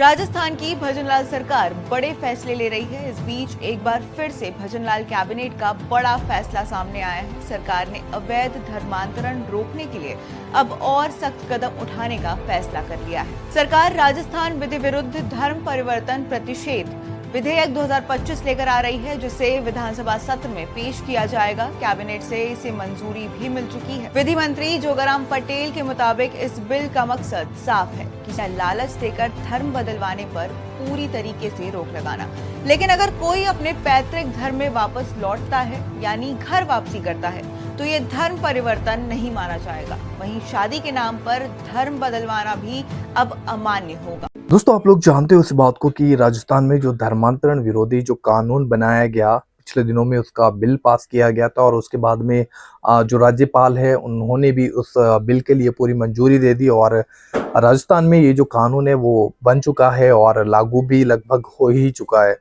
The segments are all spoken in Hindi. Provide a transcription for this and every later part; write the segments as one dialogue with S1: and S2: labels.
S1: राजस्थान की भजनलाल सरकार बड़े फैसले ले रही है। इस बीच एक बार फिर से भजनलाल कैबिनेट का बड़ा फैसला सामने आया है। सरकार ने अवैध धर्मांतरण रोकने के लिए अब और सख्त कदम उठाने का फैसला कर लिया है। सरकार राजस्थान विधि विरुद्ध धर्म परिवर्तन प्रतिषेध विधेयक 2025 लेकर आ रही है, जिसे विधानसभा सत्र में पेश किया जाएगा। कैबिनेट से इसे मंजूरी भी मिल चुकी है। विधि मंत्री जोगाराम पटेल के मुताबिक इस बिल का मकसद साफ है कि लालच देकर धर्म बदलवाने पर पूरी तरीके से रोक लगाना। लेकिन अगर कोई अपने पैतृक धर्म में वापस लौटता है यानी घर वापसी करता है तो ये धर्म परिवर्तन नहीं माना जाएगा। वहीं शादी के नाम पर धर्म बदलवाना भी अब अमान्य होगा।
S2: दोस्तों, आप लोग जानते हो इस बात को कि राजस्थान में जो धर्मांतरण विरोधी जो कानून बनाया गया, पिछले दिनों में उसका बिल पास किया गया था और उसके बाद में जो राज्यपाल है उन्होंने भी उस बिल के लिए पूरी मंजूरी दे दी और राजस्थान में ये जो कानून है वो बन चुका है और लागू भी लगभग हो ही चुका है।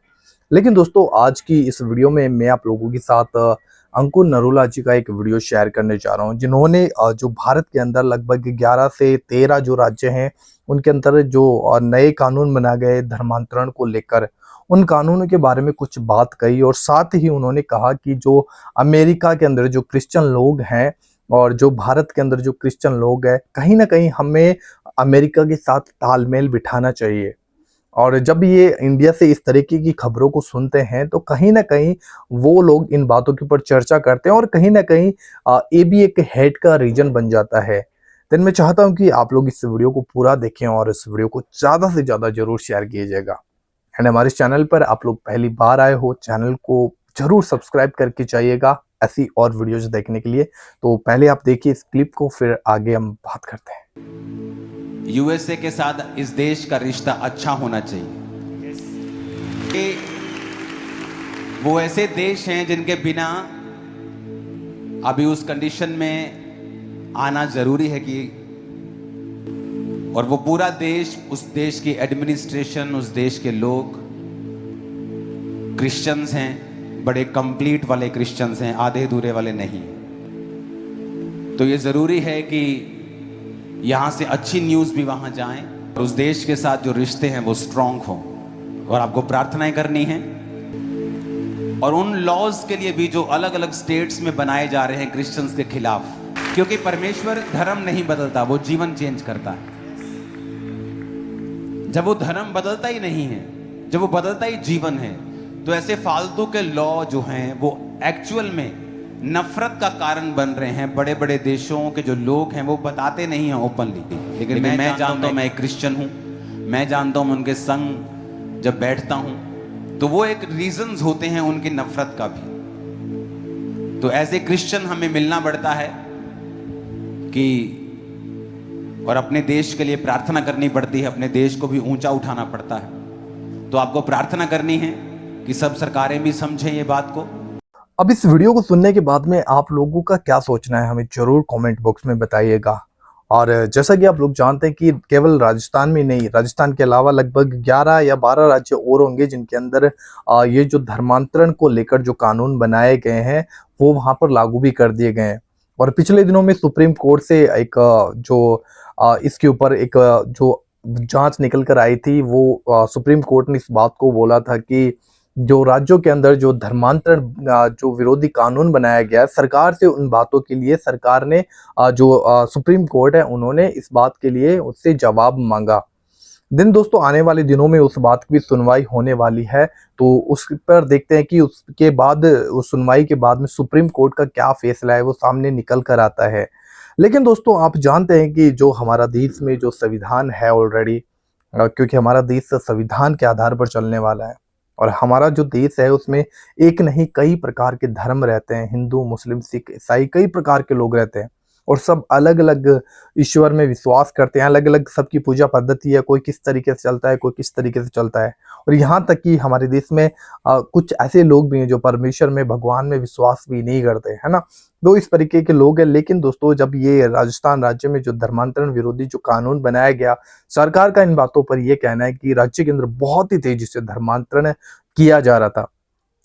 S2: लेकिन दोस्तों, आज की इस वीडियो में मैं आप लोगों के साथ अंकुर नरूला जी का एक वीडियो शेयर करने जा रहा हूं, जिन्होंने जो भारत के अंदर लगभग 11 से 13 जो राज्य हैं उनके अंदर जो नए कानून बना गए धर्मांतरण को लेकर, उन कानूनों के बारे में कुछ बात कही और साथ ही उन्होंने कहा कि जो अमेरिका के अंदर जो क्रिश्चियन लोग हैं और जो भारत के अंदर जो क्रिश्चियन लोग हैं, कहीं ना कहीं हमें अमेरिका के साथ तालमेल बिठाना चाहिए। और जब ये इंडिया से इस तरीके की खबरों को सुनते हैं तो कहीं ना कहीं वो लोग इन बातों के ऊपर चर्चा करते हैं और कहीं ना कहीं ये भी एक हेट का रीजन बन जाता है। तो मैं चाहता हूं कि आप लोग इस वीडियो को पूरा देखें और इस वीडियो को ज़्यादा से ज़्यादा जरूर शेयर कीजिएगा। एंड हमारे इस चैनल पर आप लोग पहली बार आए हो, चैनल को जरूर सब्सक्राइब करके जाइएगा ऐसी और वीडियोज देखने के लिए। तो पहले आप देखिए इस क्लिप को, फिर आगे हम बात करते हैं।
S3: यूएसए के साथ इस देश का रिश्ता अच्छा होना चाहिए। कि वो ऐसे देश हैं जिनके बिना अभी उस कंडीशन में आना जरूरी है कि, और वो पूरा देश, उस देश की एडमिनिस्ट्रेशन, उस देश के लोग क्रिश्चियंस हैं, बड़े कंप्लीट वाले क्रिश्चियंस हैं, आधे अधूरे वाले नहीं। तो ये जरूरी है कि यहाँ से अच्छी न्यूज़ भी वहाँ जाएं और उस देश के साथ जो रिश्ते हैं वो स्ट्रांग हों। और आपको प्रार्थनाएं करनी है और उन लॉज के लिए भी जो अलग अलग स्टेट्स में बनाए जा रहे हैं क्रिश्चियंस के खिलाफ, क्योंकि परमेश्वर धर्म नहीं बदलता, वो जीवन चेंज करता है। जब वो धर्म बदलता ही नहीं है, जब वो बदलता ही जीवन है, तो ऐसे फालतू के लॉ जो हैं वो एक्चुअल में नफरत का कारण बन रहे हैं। बड़े बड़े देशों के जो लोग हैं वो बताते नहीं हैं ओपनली, लेकिन मैं जानता हूं, मैं एक क्रिश्चियन हूं, मैं जानता हूं उनके संग जब बैठता हूं तो वो एक रीजंस होते हैं उनकी नफरत का भी। तो एज ए क्रिश्चियन हमें मिलना पड़ता है कि, और अपने देश के लिए प्रार्थना करनी पड़ती है, अपने देश को भी ऊंचा उठाना पड़ता है। तो आपको प्रार्थना करनी है कि सब सरकारें भी समझें ये बात को।
S2: अब इस वीडियो को सुनने के बाद में आप लोगों का क्या सोचना है हमें जरूर कमेंट बॉक्स में बताइएगा। और जैसा कि आप लोग जानते हैं कि केवल राजस्थान में नहीं, राजस्थान के अलावा लगभग 11 या 12 राज्य और होंगे जिनके अंदर ये जो धर्मांतरण को लेकर जो कानून बनाए गए हैं वो वहां पर लागू भी कर दिए गए हैं। और पिछले दिनों में सुप्रीम कोर्ट से एक इसके ऊपर एक जो जांच निकल कर आई थी, वो सुप्रीम कोर्ट ने इस बात को बोला था कि जो राज्यों के अंदर जो धर्मांतरण जो विरोधी कानून बनाया गया है, सरकार से उन बातों के लिए सरकार ने जो सुप्रीम कोर्ट है उन्होंने इस बात के लिए उससे जवाब मांगा। दोस्तों आने वाले दिनों में उस बात की सुनवाई होने वाली है, तो उस पर देखते हैं कि उसके बाद, उस सुनवाई के बाद में सुप्रीम कोर्ट का क्या फैसला है वो सामने निकल कर आता है। लेकिन दोस्तों आप जानते हैं कि जो हमारा देश में जो संविधान है ऑलरेडी, क्योंकि हमारा देश संविधान के आधार पर चलने वाला है और हमारा जो देश है उसमें एक नहीं कई प्रकार के धर्म रहते हैं, हिंदू, मुस्लिम, सिख, ईसाई, कई प्रकार के लोग रहते हैं और सब अलग अलग ईश्वर में विश्वास करते हैं। अलग अलग सबकी पूजा पद्धति है, कोई किस तरीके से चलता है, कोई किस तरीके से चलता है। और यहाँ तक कि हमारे देश में कुछ ऐसे लोग भी हैं जो परमेश्वर में, भगवान में विश्वास भी नहीं करते, है ना। तो इस तरीके के लोग हैं। लेकिन दोस्तों जब ये राजस्थान राज्य में जो धर्मांतरण विरोधी जो कानून बनाया गया, सरकार का इन बातों पर यह कहना है कि राज्य के अंदर बहुत ही तेजी से धर्मांतरण किया जा रहा था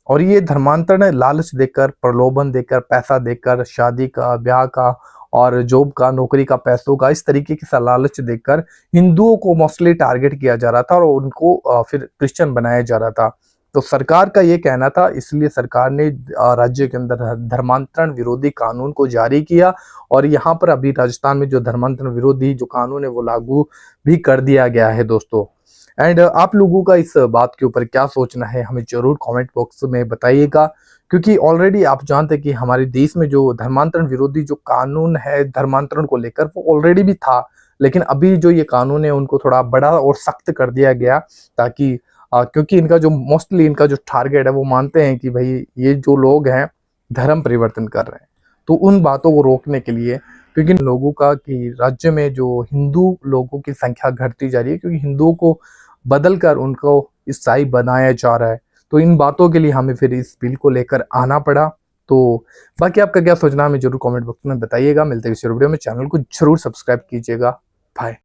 S2: और ये धर्मांतरण लालच देकर, प्रलोभन देकर, पैसा देकर, शादी का, ब्याह का और जॉब का, नौकरी का, पैसों का, इस तरीके की लालच देकर हिंदुओं को मोस्टली टारगेट किया जा रहा था और उनको फिर क्रिश्चियन बनाया जा रहा था। तो सरकार का ये कहना था, इसलिए सरकार ने राज्य के अंदर धर्मांतरण विरोधी कानून को जारी किया और यहाँ पर अभी राजस्थान में जो धर्मांतरण विरोधी जो कानून है वो लागू भी कर दिया गया है दोस्तों। एंड आप लोगों का इस बात के ऊपर क्या सोचना है हमें जरूर कमेंट बॉक्स में बताइएगा, क्योंकि ऑलरेडी आप जानते हैं कि हमारे देश में जो धर्मांतरण विरोधी जो कानून है धर्मांतरण को लेकर वो ऑलरेडी भी था, लेकिन अभी जो ये कानून है उनको थोड़ा बड़ा और सख्त कर दिया गया, ताकि क्योंकि इनका जो मोस्टली इनका जो टारगेट है वो मानते हैं कि भाई ये जो लोग हैं धर्म परिवर्तन कर रहे हैं, तो उन बातों को रोकने के लिए, क्योंकि लोगों का कि राज्य में जो हिंदू लोगों की संख्या घटती जा रही है, क्योंकि हिंदुओं को बदल कर उनको ईसाई बनाया जा रहा है, तो इन बातों के लिए हमें फिर इस बिल को लेकर आना पड़ा। तो बाकी आपका क्या सोचना है हमें जरूर कमेंट बॉक्स में बताइएगा। मिलते हैं किसी वीडियो में, चैनल को जरूर सब्सक्राइब कीजिएगा। बाय।